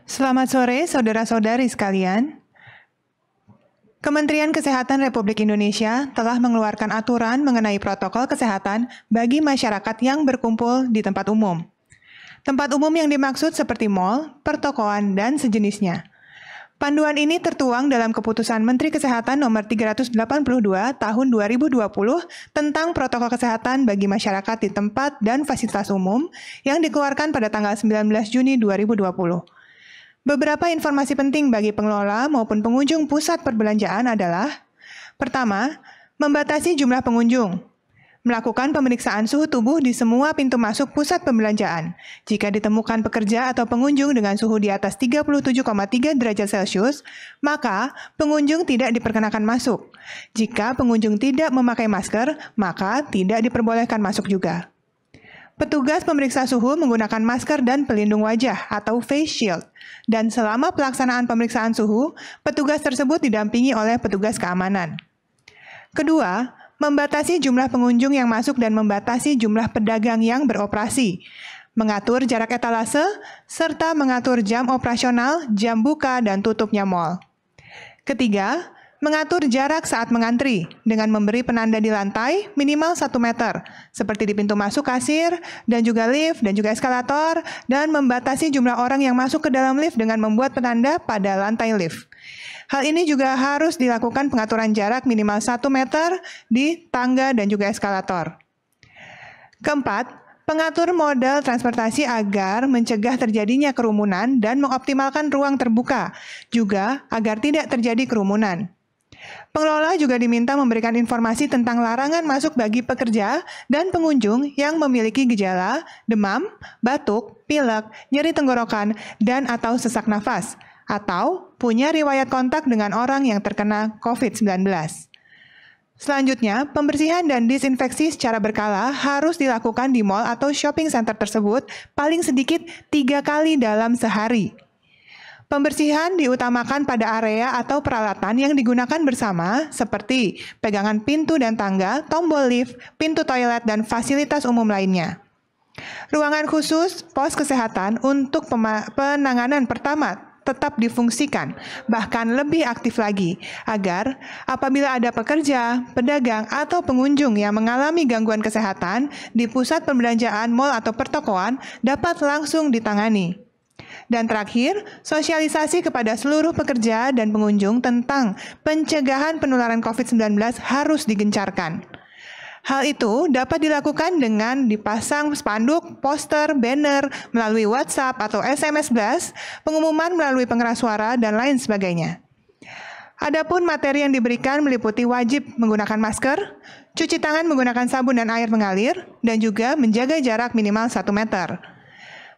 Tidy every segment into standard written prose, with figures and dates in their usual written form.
Selamat sore, saudara-saudari sekalian. Kementerian Kesehatan Republik Indonesia telah mengeluarkan aturan mengenai protokol kesehatan bagi masyarakat yang berkumpul di tempat umum. Tempat umum yang dimaksud seperti mal, pertokoan, dan sejenisnya. Panduan ini tertuang dalam Keputusan Menteri Kesehatan Nomor 382 Tahun 2020 tentang protokol kesehatan bagi masyarakat di tempat dan fasilitas umum yang dikeluarkan pada tanggal 19 Juni 2020. Beberapa informasi penting bagi pengelola maupun pengunjung pusat perbelanjaan adalah: pertama, membatasi jumlah pengunjung. Melakukan pemeriksaan suhu tubuh di semua pintu masuk pusat perbelanjaan. Jika ditemukan pekerja atau pengunjung dengan suhu di atas 37,3 derajat Celcius, maka pengunjung tidak diperkenakan masuk. Jika pengunjung tidak memakai masker, maka tidak diperbolehkan masuk juga. Petugas pemeriksa suhu menggunakan masker dan pelindung wajah atau face shield. Dan selama pelaksanaan pemeriksaan suhu, petugas tersebut didampingi oleh petugas keamanan. Kedua, membatasi jumlah pengunjung yang masuk dan membatasi jumlah pedagang yang beroperasi. Mengatur jarak etalase, serta mengatur jam operasional, jam buka, dan tutupnya mal. Ketiga, mengatur jarak saat mengantri dengan memberi penanda di lantai minimal 1 meter, seperti di pintu masuk kasir, dan juga lift, dan juga eskalator, dan membatasi jumlah orang yang masuk ke dalam lift dengan membuat penanda pada lantai lift. Hal ini juga harus dilakukan pengaturan jarak minimal 1 meter di tangga dan juga eskalator. Keempat, pengatur modal transportasi agar mencegah terjadinya kerumunan dan mengoptimalkan ruang terbuka, juga agar tidak terjadi kerumunan. Pengelola juga diminta memberikan informasi tentang larangan masuk bagi pekerja dan pengunjung yang memiliki gejala demam, batuk, pilek, nyeri tenggorokan, dan atau sesak nafas, atau punya riwayat kontak dengan orang yang terkena COVID-19. Selanjutnya, pembersihan dan disinfeksi secara berkala harus dilakukan di mal atau shopping center tersebut paling sedikit 3 kali dalam sehari. Pembersihan diutamakan pada area atau peralatan yang digunakan bersama seperti pegangan pintu dan tangga, tombol lift, pintu toilet, dan fasilitas umum lainnya. Ruangan khusus pos kesehatan untuk penanganan pertama tetap difungsikan, bahkan lebih aktif lagi, agar apabila ada pekerja, pedagang, atau pengunjung yang mengalami gangguan kesehatan di pusat perbelanjaan, mal, atau pertokoan dapat langsung ditangani. Dan terakhir, sosialisasi kepada seluruh pekerja dan pengunjung tentang pencegahan penularan COVID-19 harus digencarkan. Hal itu dapat dilakukan dengan dipasang spanduk, poster, banner, melalui WhatsApp atau SMS blast, pengumuman melalui pengeras suara, dan lain sebagainya. Adapun materi yang diberikan meliputi wajib menggunakan masker, cuci tangan menggunakan sabun dan air mengalir, dan juga menjaga jarak minimal 1 meter.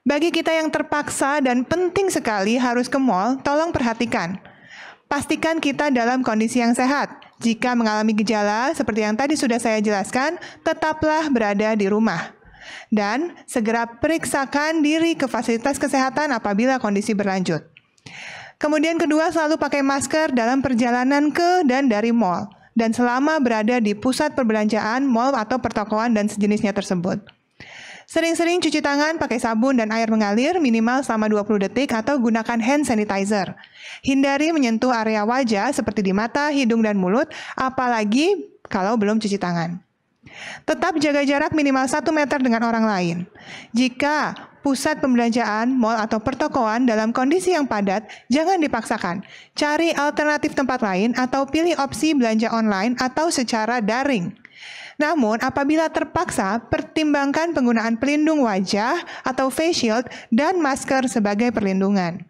Bagi kita yang terpaksa dan penting sekali harus ke mal, tolong perhatikan. Pastikan kita dalam kondisi yang sehat. Jika mengalami gejala seperti yang tadi sudah saya jelaskan, tetaplah berada di rumah. Dan segera periksakan diri ke fasilitas kesehatan apabila kondisi berlanjut. Kemudian kedua, selalu pakai masker dalam perjalanan ke dan dari mal, dan selama berada di pusat perbelanjaan, mal atau pertokoan dan sejenisnya tersebut. Sering-sering cuci tangan pakai sabun dan air mengalir minimal selama 20 detik atau gunakan hand sanitizer. Hindari menyentuh area wajah seperti di mata, hidung, dan mulut, apalagi kalau belum cuci tangan. Tetap jaga jarak minimal 1 meter dengan orang lain. Jika pusat pembelanjaan, mal, atau pertokoan dalam kondisi yang padat, jangan dipaksakan. Cari alternatif tempat lain atau pilih opsi belanja online atau secara daring. Namun, apabila terpaksa, pertimbangkan penggunaan pelindung wajah atau face shield dan masker sebagai perlindungan.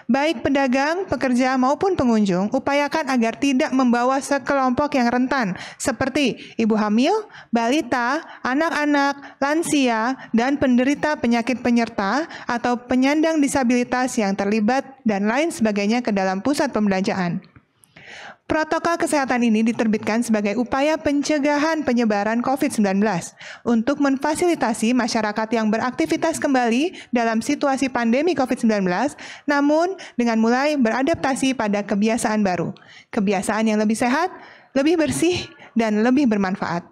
Baik pedagang, pekerja, maupun pengunjung, upayakan agar tidak membawa sekelompok yang rentan, seperti ibu hamil, balita, anak-anak, lansia, dan penderita penyakit penyerta atau penyandang disabilitas yang terlibat, dan lain sebagainya ke dalam pusat pembelanjaan. Protokol kesehatan ini diterbitkan sebagai upaya pencegahan penyebaran COVID-19 untuk memfasilitasi masyarakat yang beraktivitas kembali dalam situasi pandemi COVID-19, namun dengan mulai beradaptasi pada kebiasaan baru, kebiasaan yang lebih sehat, lebih bersih, dan lebih bermanfaat.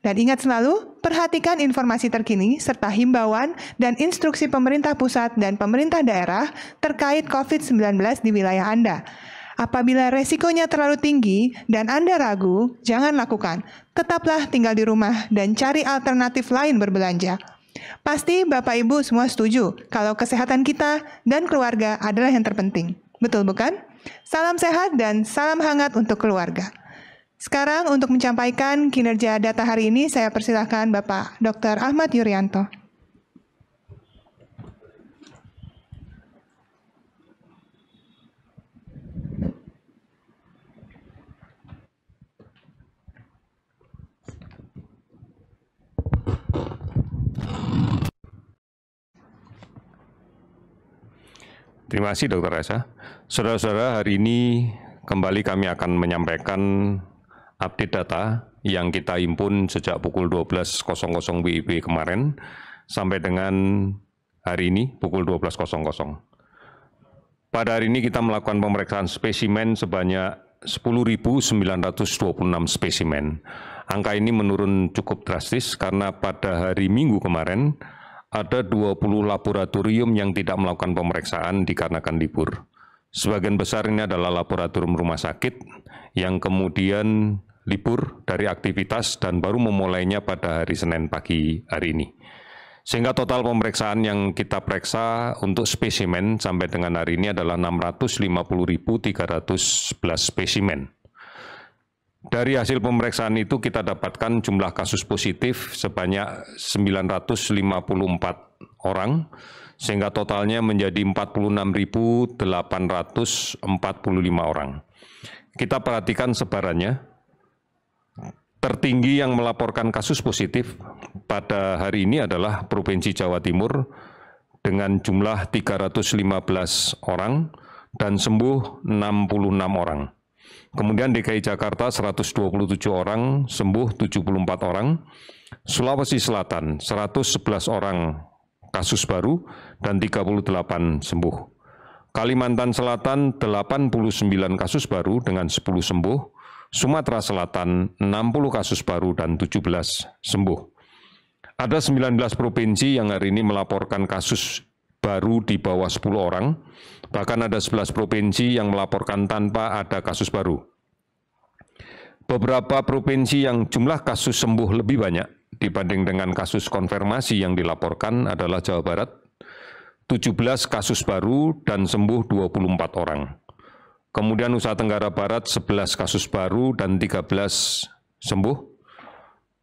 Dan ingat selalu, perhatikan informasi terkini serta himbauan dan instruksi pemerintah pusat dan pemerintah daerah terkait COVID-19 di wilayah Anda. Apabila resikonya terlalu tinggi dan Anda ragu, jangan lakukan. Tetaplah tinggal di rumah dan cari alternatif lain berbelanja. Pasti Bapak Ibu semua setuju kalau kesehatan kita dan keluarga adalah yang terpenting. Betul bukan? Salam sehat dan salam hangat untuk keluarga. Sekarang untuk menyampaikan kinerja data hari ini, saya persilahkan Bapak Dr. Ahmad Yuryanto. Terima kasih Dr. Reza. Saudara-saudara, hari ini kembali kami akan menyampaikan update data yang kita himpun sejak pukul 12.00 WIB kemarin sampai dengan hari ini pukul 12.00. Pada hari ini kita melakukan pemeriksaan spesimen sebanyak 10.926 spesimen. Angka ini menurun cukup drastis karena pada hari Minggu kemarin ada 20 laboratorium yang tidak melakukan pemeriksaan dikarenakan libur. Sebagian besar ini adalah laboratorium rumah sakit yang kemudian libur dari aktivitas dan baru memulainya pada hari Senin pagi hari ini. Sehingga total pemeriksaan yang kita periksa untuk spesimen sampai dengan hari ini adalah 650.311 spesimen. Dari hasil pemeriksaan itu kita dapatkan jumlah kasus positif sebanyak 954 orang, sehingga totalnya menjadi 46.845 orang. Kita perhatikan sebarannya. Tertinggi yang melaporkan kasus positif pada hari ini adalah Provinsi Jawa Timur dengan jumlah 315 orang dan sembuh 66 orang. Kemudian DKI Jakarta 127 orang, sembuh 74 orang. Sulawesi Selatan 111 orang kasus baru dan 38 sembuh. Kalimantan Selatan 89 kasus baru dengan 10 sembuh. Sumatera Selatan 60 kasus baru dan 17 sembuh. Ada 19 provinsi yang hari ini melaporkan kasus baru di bawah 10 orang, bahkan ada 11 provinsi yang melaporkan tanpa ada kasus baru. Beberapa provinsi yang jumlah kasus sembuh lebih banyak dibanding dengan kasus konfirmasi yang dilaporkan adalah Jawa Barat, 17 kasus baru dan sembuh 24 orang. Kemudian Nusa Tenggara Barat 11 kasus baru dan 13 sembuh.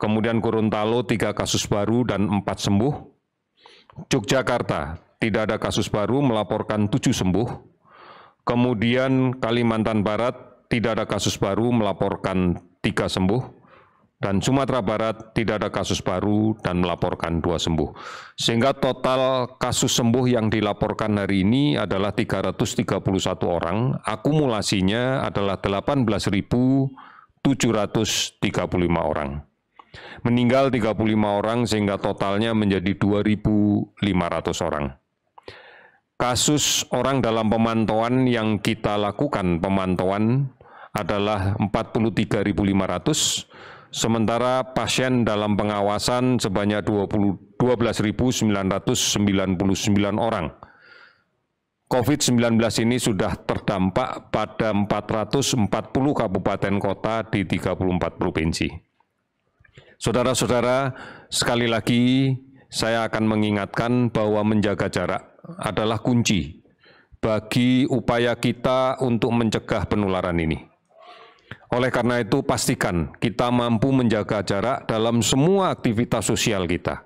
Kemudian Gorontalo 3 kasus baru dan 4 sembuh. Yogyakarta tidak ada kasus baru melaporkan 7 sembuh. Kemudian Kalimantan Barat tidak ada kasus baru melaporkan 3 sembuh. Dan Sumatera Barat tidak ada kasus baru dan melaporkan 2 sembuh. Sehingga total kasus sembuh yang dilaporkan hari ini adalah 331 orang, akumulasinya adalah 18.735 orang. Meninggal 35 orang sehingga totalnya menjadi 2.500 orang. Kasus orang dalam pemantauan yang kita lakukan pemantauan adalah 43.500, sementara pasien dalam pengawasan sebanyak 12.999 orang. COVID-19 ini sudah terdampak pada 440 kabupaten kota di 34 provinsi. Saudara-saudara, sekali lagi saya akan mengingatkan bahwa menjaga jarak adalah kunci bagi upaya kita untuk mencegah penularan ini. Oleh karena itu, pastikan kita mampu menjaga jarak dalam semua aktivitas sosial kita,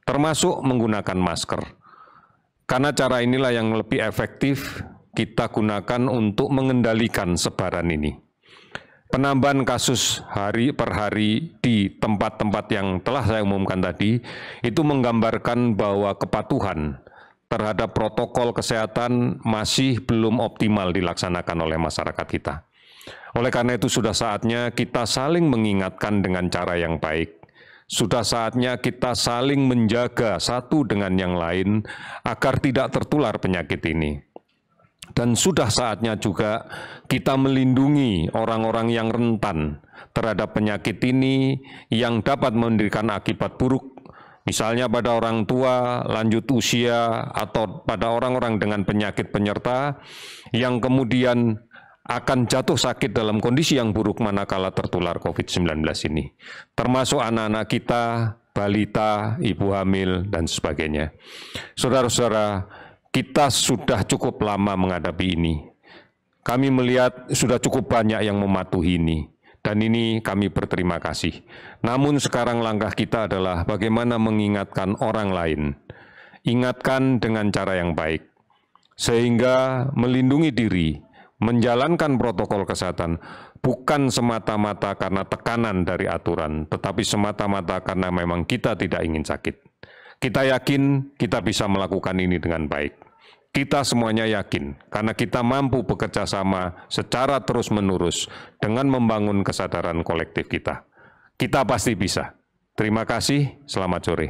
termasuk menggunakan masker. Karena cara inilah yang lebih efektif kita gunakan untuk mengendalikan sebaran ini. Penambahan kasus hari per hari di tempat-tempat yang telah saya umumkan tadi, itu menggambarkan bahwa kepatuhan terhadap protokol kesehatan masih belum optimal dilaksanakan oleh masyarakat kita. Oleh karena itu sudah saatnya kita saling mengingatkan dengan cara yang baik. Sudah saatnya kita saling menjaga satu dengan yang lain agar tidak tertular penyakit ini. Dan sudah saatnya juga kita melindungi orang-orang yang rentan terhadap penyakit ini yang dapat memberikan akibat buruk. Misalnya pada orang tua, lanjut usia, atau pada orang-orang dengan penyakit penyerta yang kemudian akan jatuh sakit dalam kondisi yang buruk manakala tertular COVID-19 ini. Termasuk anak-anak kita, balita, ibu hamil, dan sebagainya. Saudara-saudara, kita sudah cukup lama menghadapi ini. Kami melihat sudah cukup banyak yang mematuhi ini. Dan ini kami berterima kasih. Namun sekarang langkah kita adalah bagaimana mengingatkan orang lain. Ingatkan dengan cara yang baik. Sehingga melindungi diri, menjalankan protokol kesehatan, bukan semata-mata karena tekanan dari aturan, tetapi semata-mata karena memang kita tidak ingin sakit. Kita yakin kita bisa melakukan ini dengan baik. Kita semuanya yakin, karena kita mampu bekerja sama secara terus-menerus dengan membangun kesadaran kolektif kita. Kita pasti bisa. Terima kasih, selamat sore.